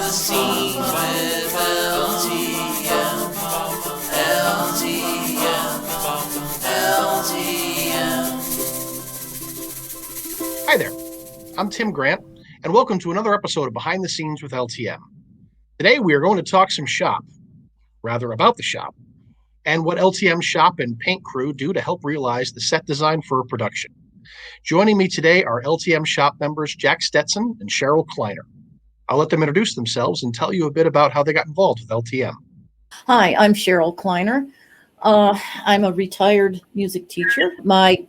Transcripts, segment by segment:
the scenes with LTM. Hi there, I'm Tim Grant, and welcome to another episode of Behind the Scenes with LTM. Today we are going to talk some shop, rather about the shop, and what LTM shop and paint crew do to help realize the set design for a production. Joining me today are LTM shop members Jack Stetson and Sheryl Kleiner. I'll let them introduce themselves and tell you a bit about how they got involved with LTM. Hi, I'm Cheryl Kleiner. I'm a retired music teacher. My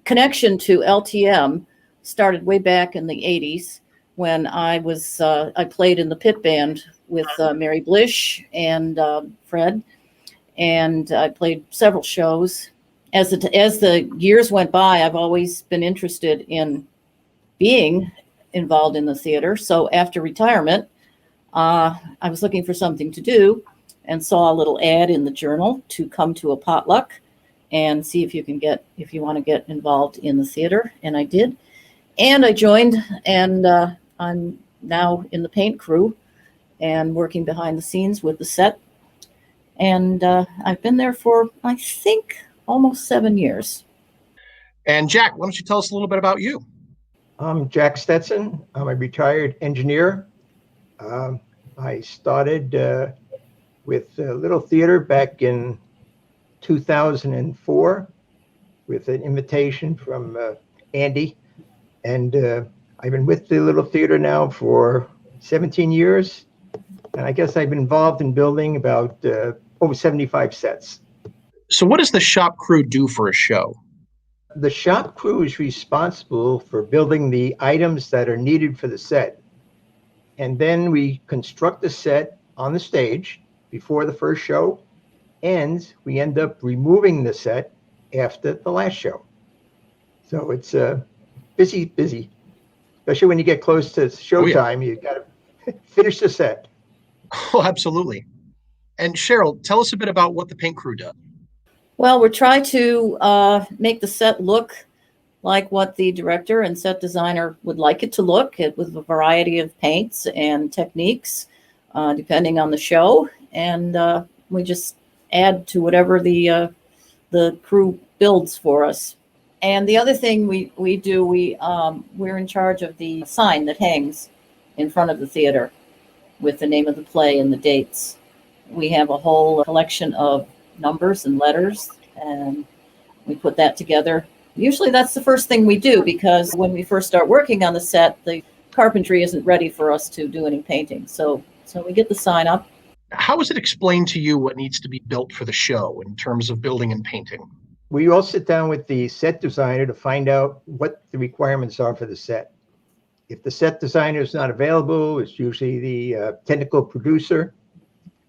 connection to LTM started way back in the 80s when I played in the pit band with Mary Blish and Fred, and I played several shows. As the years went by, I've always been interested in being involved in the theater. So after retirement, I was looking for something to do and saw a little ad in the journal to come to a potluck and see if you want to get involved in the theater. And I did. And I joined, and I'm now in the paint crew and working behind the scenes with the set. And I've been there for, I think, almost 7 years. And Jack, why don't you tell us a little bit about you? I'm Jack Stetson. I'm a retired engineer. I started with a little theater back in 2004 with an invitation from Andy. And I've been with the little theater now for 17 years. And I guess I've been involved in building about over 75 sets. So what does the shop crew do for a show? The shop crew is responsible for building the items that are needed for the set. And then we construct the set on the stage before the first show, and we end up removing the set after the last show. So it's busy, especially when you get close to showtime. You got to finish the set. Oh, absolutely. And Sheryl, tell us a bit about what the paint crew does. Well, we're trying to make the set look like what the director and set designer would like it to look, with a variety of paints and techniques, depending on the show. And we just add to whatever the crew builds for us. And the other thing we do, we're in charge of the sign that hangs in front of the theater with the name of the play and the dates. We have a whole collection of numbers and letters, and we put that together. Usually that's the first thing we do, because when we first start working on the set, the carpentry isn't ready for us to do any painting. So we get the sign up. How is it explained to you what needs to be built for the show in terms of building and painting? We all sit down with the set designer to find out what the requirements are for the set. If the set designer is not available, it's usually the technical producer,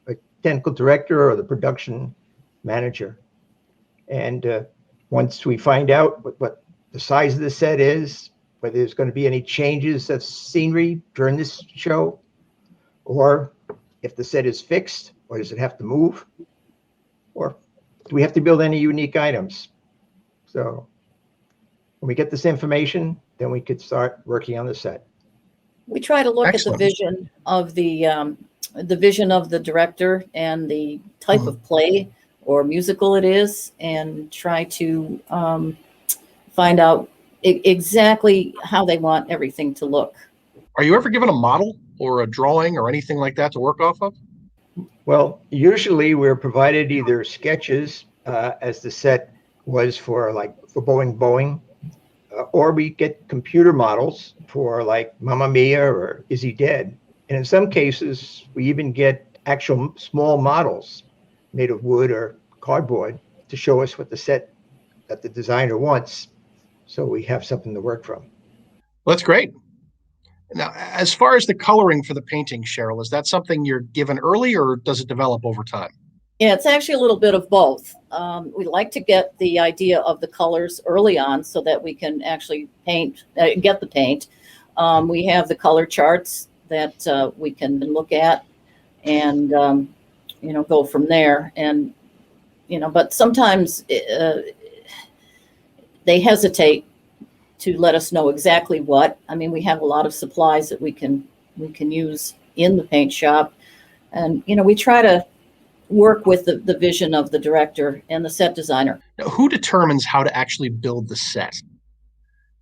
a technical director, or the production manager. And once we find out what the size of the set is, whether there's going to be any changes of scenery during this show, or if the set is fixed, or does it have to move, or do we have to build any unique items? So when we get this information, then we could start working on the set. We try to look Excellent. at the vision of the director and the type of play or musical it is, and try to find out exactly how they want everything to look. Are you ever given a model or a drawing or anything like that to work off of? Well, usually we're provided either sketches, as the set was for Boeing, or we get computer models for like Mamma Mia or Is He Dead? And in some cases, we even get actual small models made of wood or cardboard to show us what the set that the designer wants, so we have something to work from. Well, that's great. Now, as far as the coloring for the painting, Sheryl, is that something you're given early, or does it develop over time? Yeah, it's actually a little bit of both. We like to get the idea of the colors early on so that we can actually get the paint. We have the color charts that we can look at and, go from there. And, but sometimes they hesitate to let us know exactly what. I mean, we have a lot of supplies that we can use in the paint shop. And, we try to work with the vision of the director and the set designer. Now, who determines how to actually build the set?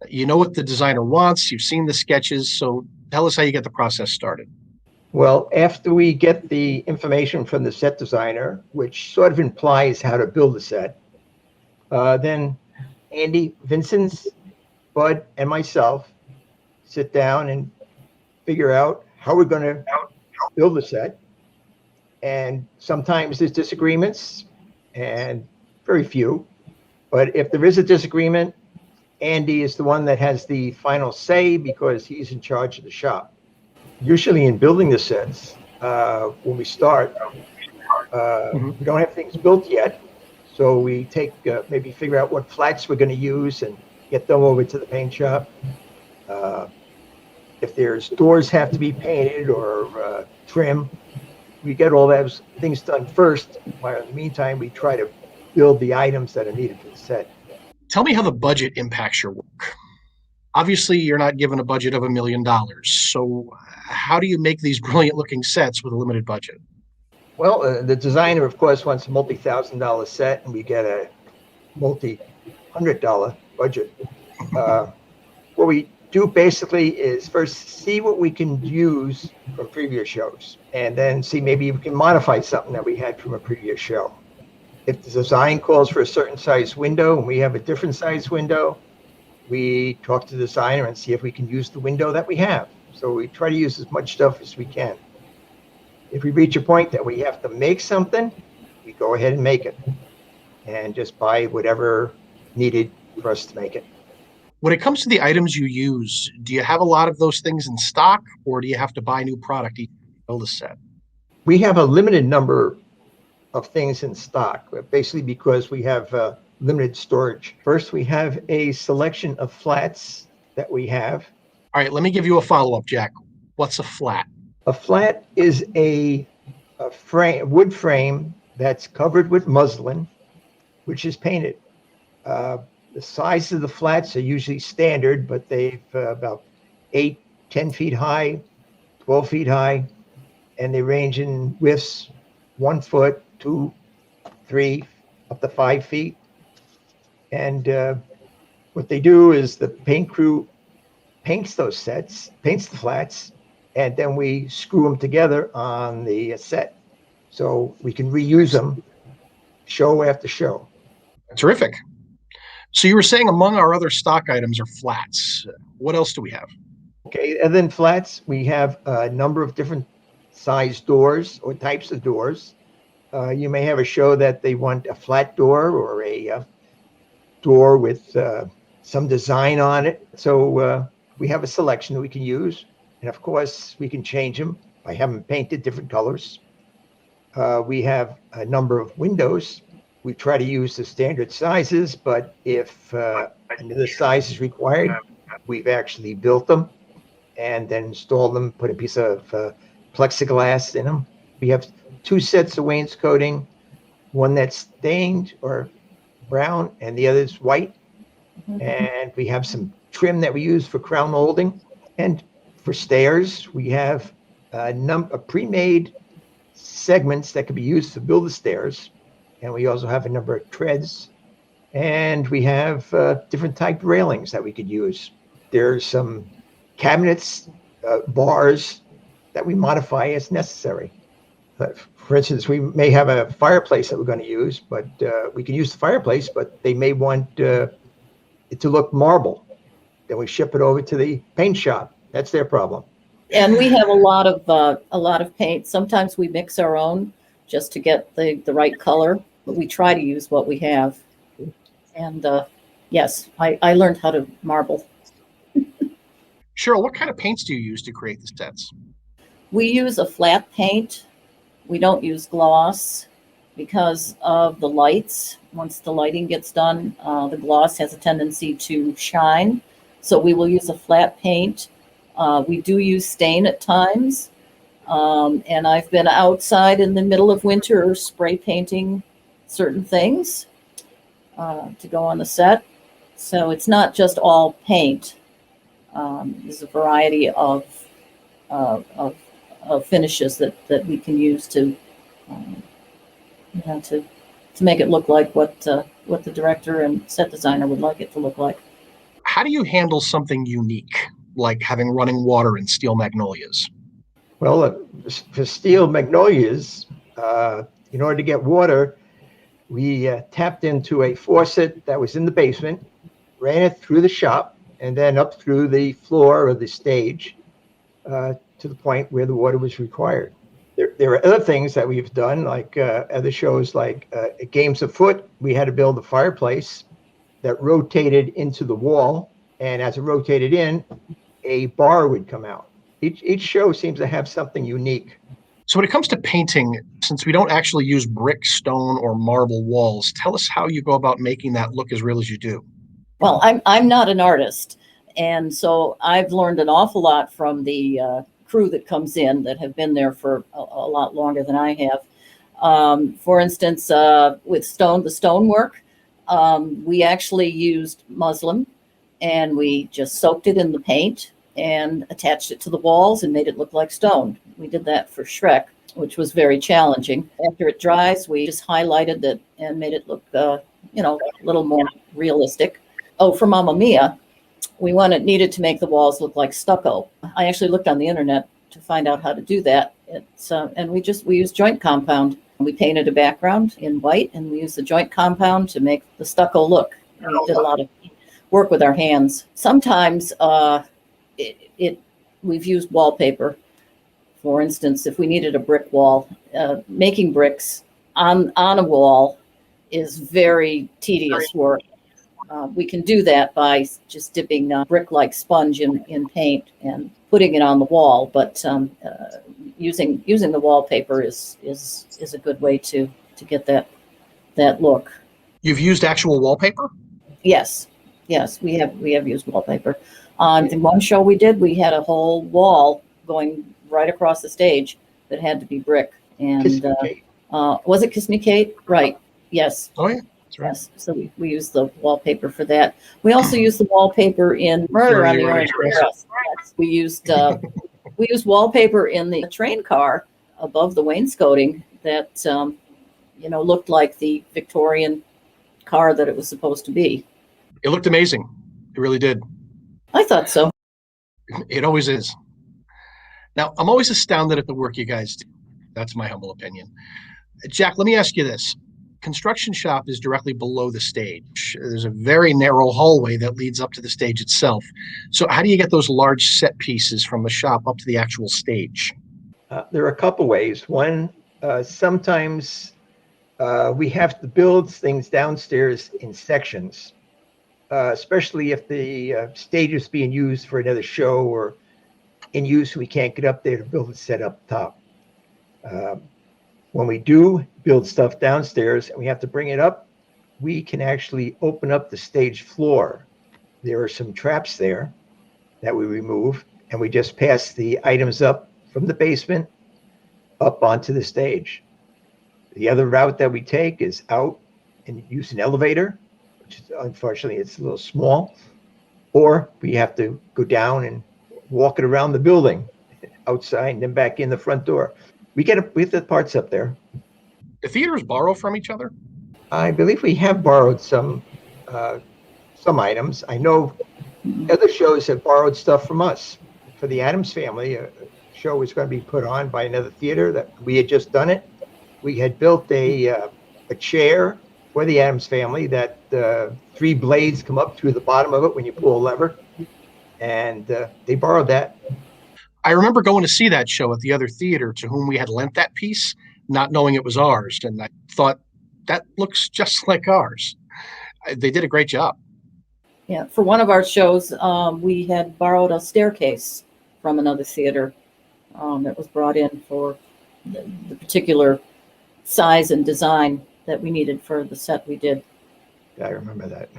You know what the designer wants, you've seen the sketches, so tell us how you get the process started. Well, after we get the information from the set designer, which sort of implies how to build the set, then Andy, Vincent, Bud, and myself sit down and figure out how we're going to build the set. And sometimes there's disagreements, and very few. But if there is a disagreement, Andy is the one that has the final say because he's in charge of the shop. Usually in building the sets, when we start, we don't have things built yet. So we take, maybe figure out what flats we're going to use and get them over to the paint shop. If there's doors have to be painted or trim, we get all those things done first, while in the meantime, we try to build the items that are needed for the set. Tell me how the budget impacts your work. Obviously, you're not given a budget of $1 million. So how do you make these brilliant looking sets with a limited budget? Well, the designer, of course, wants a multi-$1,000 set, and we get a multi-$100 budget. What we do basically is first see what we can use from previous shows, and then see maybe we can modify something that we had from a previous show. If the design calls for a certain size window and we have a different size window, we talk to the designer and see if we can use the window that we have. So we try to use as much stuff as we can. If we reach a point that we have to make something, we go ahead and make it and just buy whatever needed for us to make it. When it comes to the items you use, do you have a lot of those things in stock, or do you have to buy new product each time you build a set? We have a limited number of things in stock, basically because we have limited storage. First, we have a selection of flats that we have. All right, let me give you a follow-up, Jack. What's a flat? A flat is a wood frame that's covered with muslin, which is painted. The size of the flats are usually standard, but they've about 8, 10 feet high, 12 feet high, and they range in widths 1 foot, 2, 3, up to 5 feet. And what they do is the paint crew paints those sets, paints the flats, and then we screw them together on the set. So we can reuse them show after show. Terrific. So you were saying among our other stock items are flats. What else do we have? Okay, and then flats, we have a number of different size doors or types of doors. You may have a show that they want a flat door or a door with some design on it. So we have a selection that we can use. And of course, we can change them by having them painted different colors. We have a number of windows. We try to use the standard sizes, but if another size is required, we've actually built them and then installed them, put a piece of plexiglass in them. We have 2 sets of wainscoting, one that's stained or brown and the other is white. And we have some trim that we use for crown molding. And for stairs, we have a pre-made segments that can be used to build the stairs. And we also have a number of treads, and we have different type railings that we could use. There's some cabinets, bars that we modify as necessary. For instance, we may have a fireplace that we're going to use, but we can use the fireplace, but they may want it to look marble. Then we ship it over to the paint shop. That's their problem. And we have a lot of paint. Sometimes we mix our own just to get the right color. But we try to use what we have. And yes, I learned how to marble. Cheryl, what kind of paints do you use to create the sets? We use a flat paint. We don't use gloss because of the lights. Once the lighting gets done, the gloss has a tendency to shine. So we will use a flat paint. We do use stain at times. And I've been outside in the middle of winter spray painting certain things to go on the set. So it's not just all paint. There's a variety of finishes that we can use to, to make it look like what the director and set designer would like it to look like. How do you handle something unique, like having running water in steel magnolias? Well, for steel magnolias, in order to get water, we tapped into a faucet that was in the basement, ran it through the shop, and then up through the floor of the stage to the point where the water was required. There are other things that we've done, like other shows like Games Afoot. We had to build a fireplace that rotated into the wall, and as it rotated in, a bar would come out. Each show seems to have something unique. So when it comes to painting, since we don't actually use brick, stone, or marble walls, tell us how you go about making that look as real as you do. Well, I'm not an artist, and so I've learned an awful lot from the crew that comes in that have been there for a lot longer than I have. For instance, with the stonework, we actually used muslin, and we just soaked it in the paint and attached it to the walls and made it look like stone. We did that for Shrek, which was very challenging. After it dries, we just highlighted it and made it look, a little more realistic. Oh, for Mamma Mia, we needed to make the walls look like stucco. I actually looked on the internet to find out how to do that. And we used joint compound. We painted a background in white, and we used the joint compound to make the stucco look. We did a lot of work with our hands. Sometimes we've used wallpaper. For instance, if we needed a brick wall, making bricks on a wall is very tedious work. We can do that by just dipping brick-like sponge in paint and putting it on the wall. But using the wallpaper is a good way to get that look. You've used actual wallpaper? Yes, we have used wallpaper. In one show we did, we had a whole wall going right across the stage that had to be brick. And Kiss Me Kate. Was it Kiss Me Kate? Right. Yes. Oh, yeah. That's right. Yes. So we used the wallpaper for that. We also used the wallpaper in Murder on the Orient Express. We used wallpaper in the train car above the wainscoting that looked like the Victorian car that it was supposed to be. It looked amazing. It really did. I thought so. It always is. Now, I'm always astounded at the work you guys do. That's my humble opinion. Jack, let me ask you this. Construction shop is directly below the stage. There's a very narrow hallway that leads up to the stage itself. So how do you get those large set pieces from the shop up to the actual stage? There are a couple ways. One, sometimes we have to build things downstairs in sections, especially if the stage is being used for another show or in use, we can't get up there to build a set up top. When we do build stuff downstairs and we have to bring it up, we can actually open up the stage floor. There are some traps there that we remove, and we just pass the items up from the basement up onto the stage. The other route that we take is out and use an elevator, which is, unfortunately, it's a little small, or we have to go down and walk it around the building outside and then back in the front door. We have the parts up there. Do theaters borrow from each other? I believe we have borrowed some items. I know other shows have borrowed stuff from us. For the Addams Family, a show was going to be put on by another theater that we had just done it. We had built a chair for the Addams Family that 3 blades come up through the bottom of it when you pull a lever, and they borrowed that. I remember going to see that show at the other theater to whom we had lent that piece, not knowing it was ours. And I thought, that looks just like ours. They did a great job. Yeah, for one of our shows, we had borrowed a staircase from another theater that was brought in for the particular size and design that we needed for the set we did. I remember that.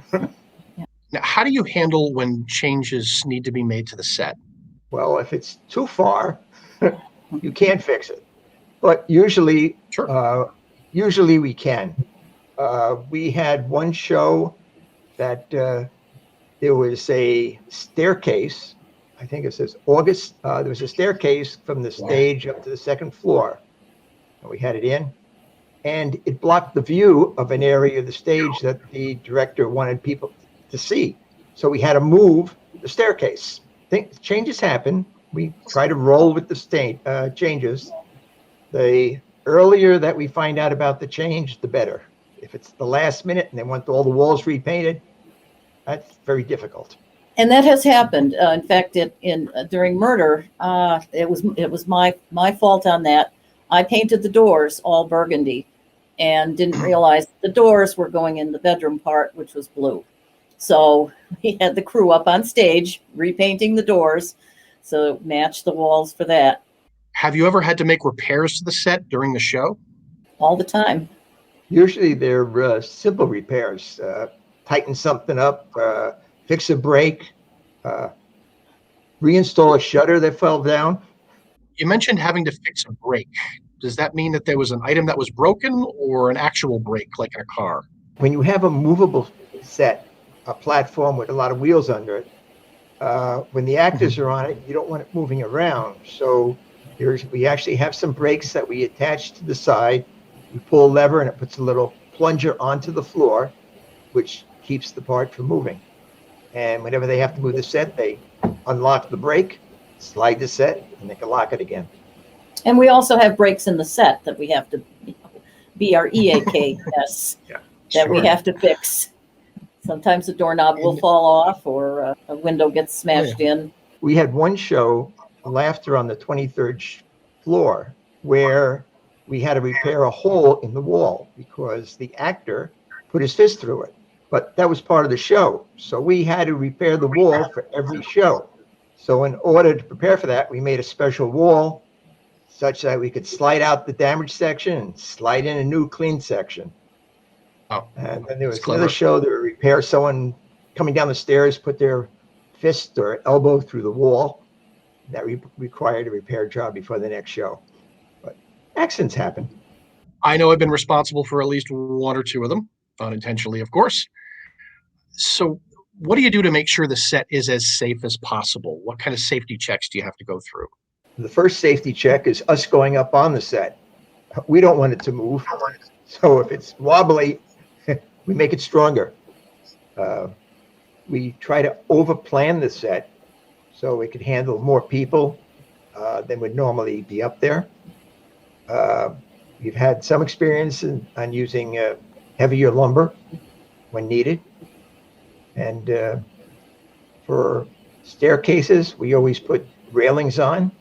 Yeah. Now, how do you handle when changes need to be made to the set? Well, if it's too far, you can't fix it. But usually, Sure. Usually we can. We had one show that there was a staircase I think it says August. There was a staircase from the stage up to the second floor. And we had it in, and it blocked the view of an area of the stage that the director wanted people to see. So we had to move the staircase. Changes happen. We try to roll with the changes. The earlier that we find out about the change, the better. If it's the last minute and they want all the walls repainted, that's very difficult. And that has happened. In fact, during Murder, it was my fault on that. I painted the doors all burgundy and didn't realize the doors were going in the bedroom part, which was blue. So we had the crew up on stage repainting the doors, so match the walls for that. Have you ever had to make repairs to the set during the show? All the time. Usually they're simple repairs. Tighten something up, fix a break, reinstall a shutter that fell down. You mentioned having to fix a brake. Does that mean that there was an item that was broken or an actual brake, like in a car? When you have a movable set, a platform with a lot of wheels under it, when the actors are on it, you don't want it moving around. So we actually have some brakes that we attach to the side. We pull a lever and it puts a little plunger onto the floor, which keeps the part from moving. And whenever they have to move the set, they unlock the brake, slide the set, and they can lock it again. And we also have brakes in the set that we have to, BREAKS, that we have to fix. Sometimes the doorknob will fall off or a window gets smashed in. We had one show, Laughter, on the 23rd floor, where we had to repair a hole in the wall because the actor put his fist through it. But that was part of the show. So we had to repair the wall for every show. So in order to prepare for that, we made a special wall such that we could slide out the damaged section and slide in a new clean section. Oh, and then there was another show that would repair someone coming down the stairs, put their fist or elbow through the wall. That required a repair job before the next show. But accidents happen. I know I've been responsible for at least one or two of them, unintentionally, of course. So what do you do to make sure the set is as safe as possible? What kind of safety checks do you have to go through? The first safety check is us going up on the set. We don't want it to move. So if it's wobbly, we make it stronger. We try to over-plan the set so it could handle more people than would normally be up there. We've had some experience on using heavier lumber when needed. And for staircases, we always put railings on,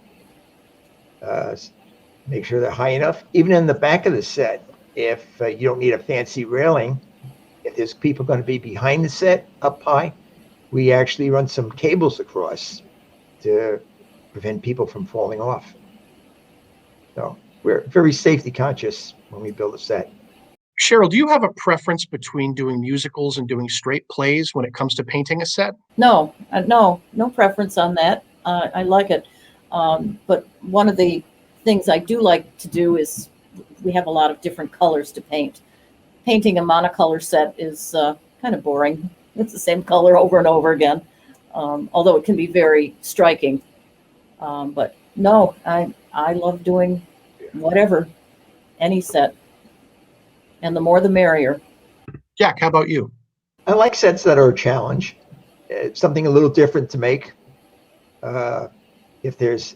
make sure they're high enough. Even in the back of the set, if you don't need a fancy railing, if there's people going to be behind the set up high, we actually run some cables across to prevent people from falling off. So we're very safety conscious when we build a set. Cheryl, do you have a preference between doing musicals and doing straight plays when it comes to painting a set? No preference on that. I like it. But one of the things I do like to do is we have a lot of different colors to paint. Painting a monocolor set is kind of boring. It's the same color over and over again, although it can be very striking. But no, I love doing whatever, any set. And the more the merrier. Jack, how about you? I like sets that are a challenge. It's something a little different to make. If there's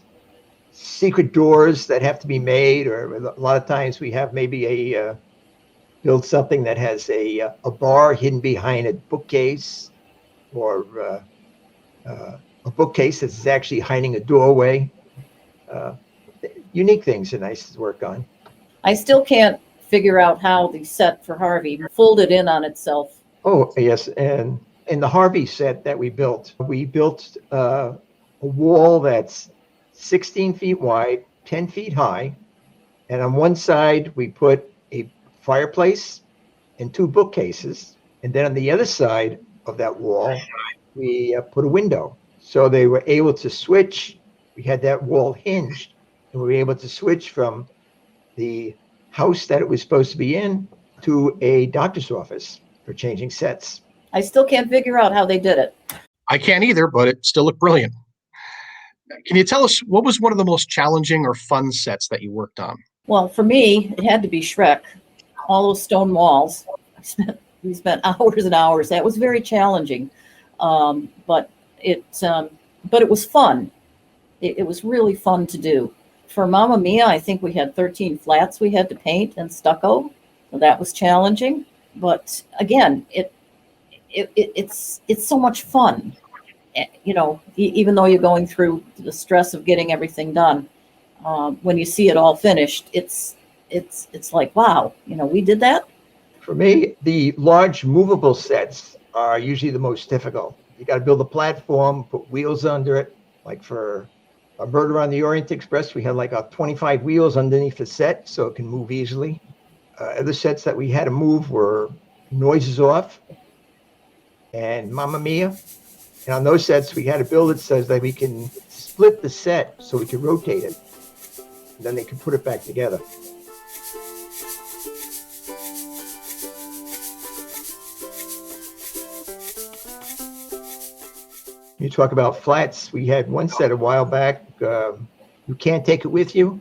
secret doors that have to be made, or a lot of times we have maybe build something that has a bar hidden behind a bookcase, or a bookcase that's actually hiding a doorway. Unique things are nice to work on. I still can't figure out how the set for Harvey folded in on itself. Oh, yes. And in the Harvey set that we built a wall that's 16 feet wide, 10 feet high. And on one side, we put a fireplace and two bookcases. And then on the other side of that wall, we put a window. So they were able to switch. We had that wall hinged, and we were able to switch from the house that it was supposed to be in to a doctor's office for changing sets. I still can't figure out how they did it. I can't either, but it still looked brilliant. Can you tell us what was one of the most challenging or fun sets that you worked on? Well, for me, it had to be Shrek. All those stone walls. We spent hours and hours. That was very challenging, but it was fun. It was really fun to do. For Mamma Mia, I think we had 13 flats we had to paint and stucco. So that was challenging, but again, it's so much fun. You know, even though you're going through the stress of getting everything done, when you see it all finished, it's like, wow, you know, we did that. For me, the large movable sets are usually the most difficult. You got to build a platform, put wheels under it. Like for a Murder on the Orient Express, we had like 25 wheels underneath the set so it can move easily. Other sets that we had to move were Noises Off and Mamma Mia. And on those sets, we had to build it so that we can split the set so we can rotate it. And then they can put it back together. You talk about flats. We had one set a while back. You Can't Take It With You.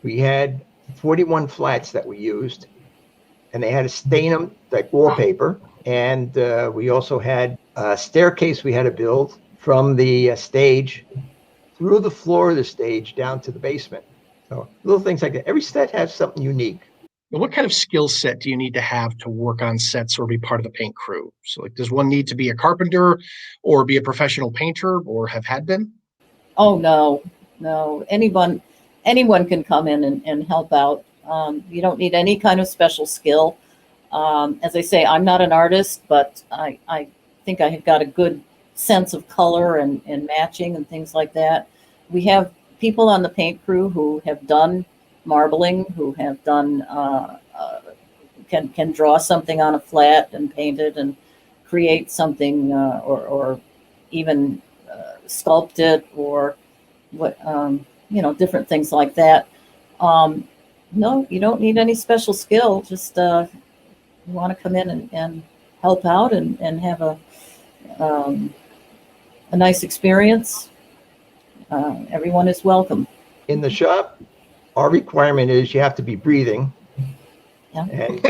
We had 41 flats that we used, and they had to stain them like wallpaper. And we also had a staircase we had to build from the stage through the floor of the stage down to the basement. So little things like that. Every set has something unique. What kind of skill set do you need to have to work on sets or be part of the paint crew? So, like, does one need to be a carpenter or be a professional painter or have had been? Oh, no. Anyone can come in and help out. You don't need any kind of special skill. As I say, I'm not an artist, but I think I have got a good sense of color and matching and things like that. We have people on the paint crew who have done marbling, who have done can draw something on a flat and paint it and create something, or even sculpt it, or what different things like that. No, you don't need any special skill. Just you want to come in and help out and have a nice experience. Everyone is welcome. In the shop, our requirement is you have to be breathing. Yeah. And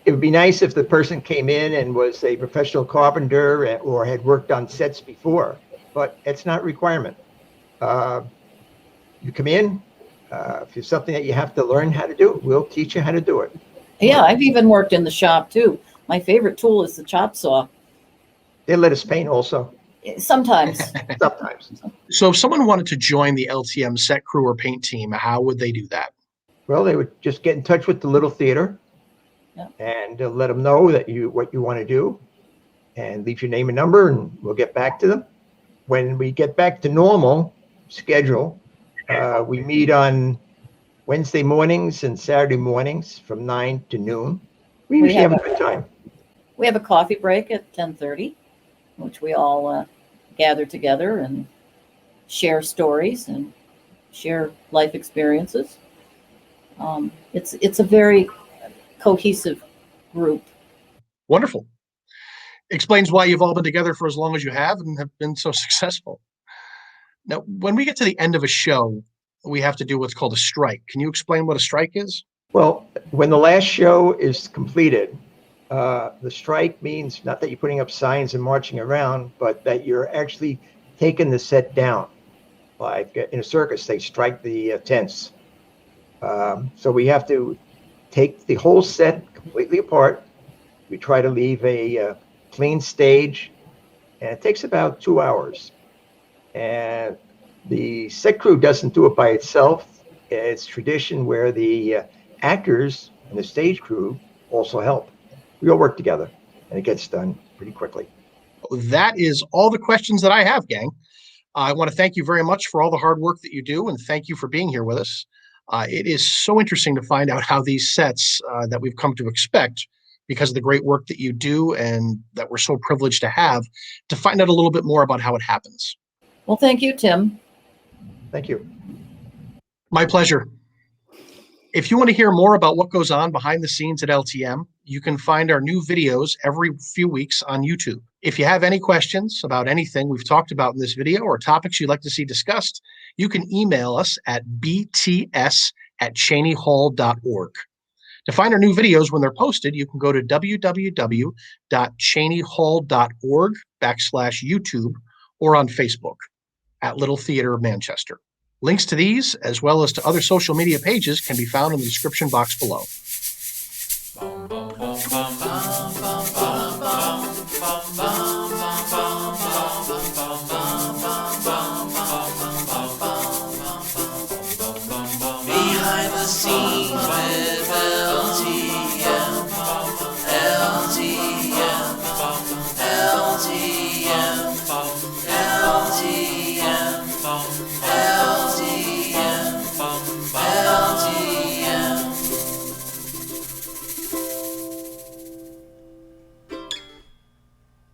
it would be nice if the person came in and was a professional carpenter or had worked on sets before, but it's not a requirement. You come in, if it's something that you have to learn how to do, we'll teach you how to do it. Yeah, I've even worked in the shop too. My favorite tool is the chop saw. They let us paint also. Sometimes. Sometimes. So if someone wanted to join the LTM set crew or paint team, how would they do that? Well, they would just get in touch with the little theater. Yeah. And let them know that what you want to do, and leave your name and number, and we'll get back to them. When we get back to normal schedule, we meet on Wednesday mornings and Saturday mornings from 9 to noon. We usually have a good time. We have a coffee break at 10:30, which we all gather together and share stories and share life experiences. It's a very cohesive group. Wonderful. Explains why you've all been together for as long as you have and have been so successful. Now, when we get to the end of a show, we have to do what's called a strike. Can you explain what a strike is? Well, when the last show is completed, the strike means not that you're putting up signs and marching around, but that you're actually taking the set down. Like in a circus, they strike the tents. So we have to take the whole set completely apart. We try to leave a clean stage, and it takes about 2 hours. And the set crew doesn't do it by itself. It's tradition where the actors and the stage crew also help. We all work together, and it gets done pretty quickly. That is all the questions that I have, gang. I want to thank you very much for all the hard work that you do, and thank you for being here with us. It is so interesting to find out how these sets that we've come to expect, because of the great work that you do and that we're so privileged to have, to find out a little bit more about how it happens. Well, thank you, Tim. Thank you. My pleasure. If you want to hear more about what goes on behind the scenes at LTM, you can find our new videos every few weeks on YouTube. If you have any questions about anything we've talked about in this video or topics you'd like to see discussed, you can email us at bts@cheneyhall.org. To find our new videos when they're posted, you can go to www.cheneyhall.org/YouTube or on Facebook at Little Theatre of Manchester. Links to these, as well as to other social media pages, can be found in the description box below. Behind the scenes with LTM, LTM, LTM.